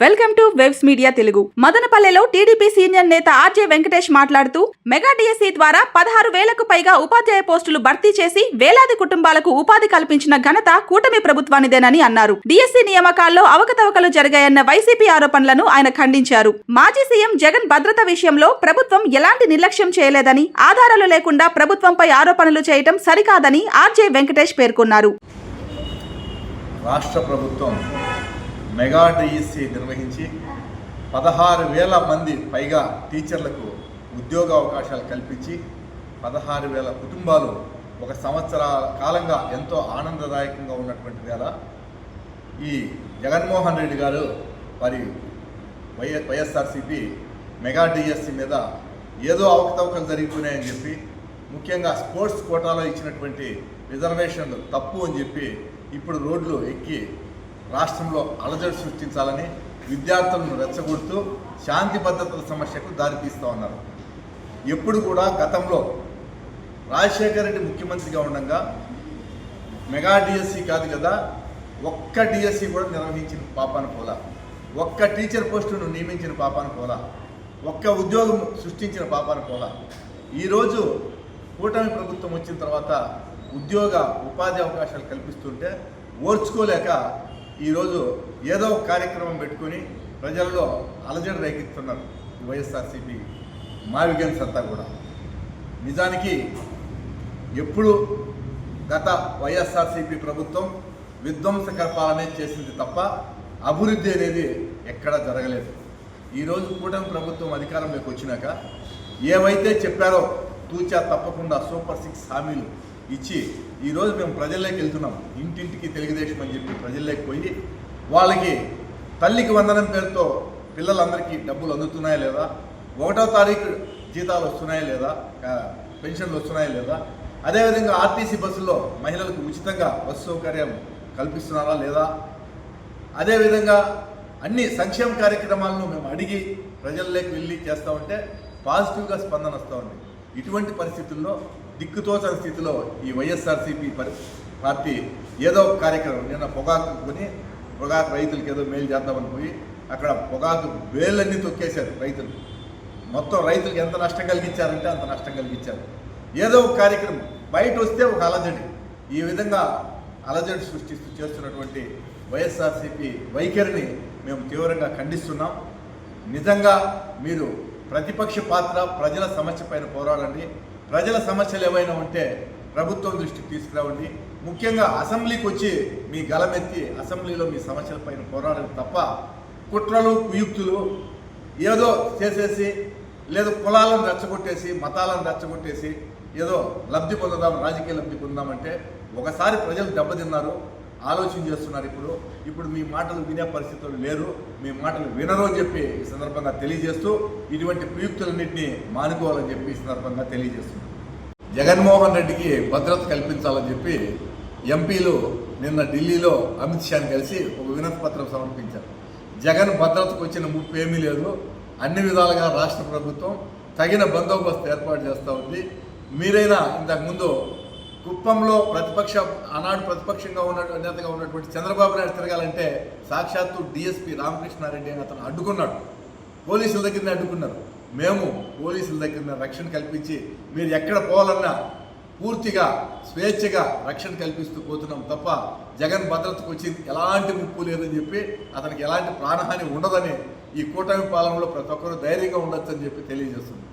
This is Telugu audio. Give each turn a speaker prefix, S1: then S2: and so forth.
S1: Welcome to webs media Telugu. మదనపల్లెలో టీడీపీ సీనియర్ నేత ఆర్జే వెంకటేష్ మాట్లాడుతూ మెగా డిఎస్సి ద్వారా 16,000కు పైగా ఉపాధ్యాయ పోస్టులు భర్తీ చేసి వేలాది కుటుంబాలకు ఉపాధి కల్పించిన ఘనత కూటమి ప్రభుత్వానిదేనని అన్నారు. డిఎస్సి నియామకాల్లో అవకతవకలు జరిగాయన్న వైసీపీ ఆరోపణలను ఆయన ఖండించారు. మాజీ సీఎం జగన్ భద్రత విషయంలో ప్రభుత్వం ఎలాంటి నిర్లక్ష్యం చేయలేదని, ఆధారాలు లేకుండా ప్రభుత్వంపై ఆరోపణలు చేయడం సరికాదని ఆర్జే వెంకటేష్ పేర్కొన్నారు.
S2: రాష్ట్ర ప్రభుత్వం మెగా డిఎస్సి నిర్వహించి 16,000 మంది పైగా టీచర్లకు ఉద్యోగ అవకాశాలు కల్పించి 16,000 కుటుంబాలు ఒక సంవత్సర కాలంగా ఎంతో ఆనందదాయకంగా ఉన్నటువంటి వేళ ఈ జగన్మోహన్ రెడ్డి గారు వారి వైఎస్ఆర్సీపీ మెగా డిఎస్సి మీద ఏదో అవకతవకలు జరిగిపోయినాయని చెప్పి, ముఖ్యంగా స్పోర్ట్స్ కోటాలో ఇచ్చినటువంటి రిజర్వేషన్లు తప్పు అని చెప్పి ఇప్పుడు రోడ్లు ఎక్కి రాష్ట్రంలో అలజడి సృష్టించాలని విద్యార్థులను రెచ్చగొడుతూ శాంతి భద్రతల సమస్యకు దారితీస్తూ ఉన్నారు. ఎప్పుడు కూడా గతంలో రాజశేఖర రెడ్డి ముఖ్యమంత్రిగా ఉండగా మెగా డిఎస్సి కాదు కదా, ఒక్క డిఎస్సి కూడా నిర్వహించిన పాపాన పోలా, ఒక్క టీచర్ పోస్టును నియమించిన పాపాన పోలా, ఒక్క ఉద్యోగం సృష్టించిన పాపాన పోలా. ఈరోజు కూటమి ప్రభుత్వం వచ్చిన తర్వాత ఉపాధి అవకాశాలు కల్పిస్తుంటే ఓర్చుకోలేక ఈరోజు ఏదో ఒక కార్యక్రమం పెట్టుకొని ప్రజల్లో అలజడి రేకెత్తుతున్నారు వైఎస్ఆర్సీపీ మావిగన్స్ అంతా కూడా. నిజానికి ఎప్పుడు గత వైఎస్ఆర్సీపీ ప్రభుత్వం విధ్వంసకర పాలనే చేసింది తప్ప అభివృద్ధి అనేది ఎక్కడా జరగలేదు. ఈరోజు కూటమి ప్రభుత్వం అధికారంలోకి వచ్చినాక ఏవైతే చెప్పారో తూచా తప్పకుండా సూపర్ 6 హామీలు ఇచ్చి ఈరోజు మేము ప్రజల్లోకి వెళ్తున్నాం. ఇంటింటికి తెలుగుదేశం అని చెప్పి ప్రజల్లోకి పోయి వాళ్ళకి తల్లికి వందనం పేరుతో పిల్లలందరికీ డబ్బులు అందుతున్నాయా లేదా, 1వ తారీఖు జీతాలు వస్తున్నాయా లేదా, పెన్షన్లు వస్తున్నాయా లేదా, అదేవిధంగా ఆర్టీసీ బస్సుల్లో మహిళలకు ఉచితంగా బస్సు సౌకర్యం కల్పిస్తున్నారా లేదా, అదేవిధంగా అన్ని సంక్షేమ కార్యక్రమాలను మేము అడిగి ప్రజల్లోకి వెళ్ళి చేస్తూ ఉంటే పాజిటివ్గా స్పందన వస్తూ ఉంది. ఇటువంటి పరిస్థితుల్లో దిక్కుతోచని స్థితిలో ఈ వైఎస్ఆర్సీపీ పార్టీ ఏదో కార్యక్రమం, నిన్న పొగాకు రైతులకి ఏదో మేలు చేద్దామని పోయి అక్కడ పొగాకు వేలన్నీ తొక్కేశారు రైతులు. మొత్తం రైతులకు ఎంత నష్టం కలిగించారంటే అంత నష్టం కలిగించారు. ఏదో ఒక కార్యక్రమం బయట వస్తే ఒక అలజడి, ఈ విధంగా అలజడి సృష్టిస్తూ చేస్తున్నటువంటి వైఎస్ఆర్సీపీ వైఖరిని మేము తీవ్రంగా ఖండిస్తున్నాం. నిజంగా మీరు ప్రతిపక్ష పాత్ర, ప్రజల సమస్య పైన పోరాడండి. ప్రజల సమస్యలు ఏవైనా ఉంటే ప్రభుత్వం దృష్టికి తీసుకురావండి. ముఖ్యంగా అసెంబ్లీకి వచ్చి మీ గలమెత్తి అసెంబ్లీలో మీ సమస్యల పైన పోరాడాలి తప్ప కుట్రలు కుయుక్తులు ఏదో చేసేసి, లేదు కులాలను రెచ్చగొట్టేసి, మతాలను రెచ్చగొట్టేసి ఏదో లబ్ధి పొందుదాం, రాజకీయ లబ్ధి పొందామంటే ఒకసారి ప్రజలు దెబ్బతిన్నారు, ఆలోచన చేస్తున్నారు. ఇప్పుడు మీ మాటలు వినే పరిస్థితులు లేరు, మీ మాటలు వినరు అని చెప్పి ఈ సందర్భంగా తెలియజేస్తూ ఇటువంటి ప్రయుక్తులన్నింటినీ మానుకోవాలని చెప్పి ఈ సందర్భంగా తెలియజేస్తున్నారు. జగన్మోహన్ రెడ్డికి భద్రత కల్పించాలని చెప్పి ఎంపీలు నిన్న ఢిల్లీలో అమిత్ షాని కలిసి ఒక వినతి పత్రం సమర్పించారు. జగన్ భద్రతకు వచ్చిన ముప్పు ఏమీ లేదు, అన్ని విధాలుగా రాష్ట్ర ప్రభుత్వం తగిన బందోబస్తు ఏర్పాటు చేస్తూ ఉంది. మీరైనా ఇంతకుముందు కుప్పంలో ఆనాడు ప్రతిపక్షంగా నేతగా ఉన్నటువంటి చంద్రబాబు నాయుడు తిరగాలంటే సాక్షాత్తు డిఎస్పీ రామకృష్ణారెడ్డి అని అతను అడ్డుకున్నాడు, పోలీసుల దగ్గరనే అడ్డుకున్నారు. మేము పోలీసుల దగ్గర రక్షణ కల్పించి మీరు ఎక్కడ పోవాలన్నా పూర్తిగా స్వేచ్ఛగా రక్షణ కల్పిస్తూ పోతున్నాం తప్ప జగన్ భద్రతకు వచ్చి ఎలాంటి ముప్పు లేదని చెప్పి, అతనికి ఎలాంటి ప్రాణహాని ఉండదని ఈ కూటమి పాలనలో ప్రతి ఒక్కరూ ధైర్యంగా ఉండొచ్చని చెప్పి తెలియజేస్తుంది.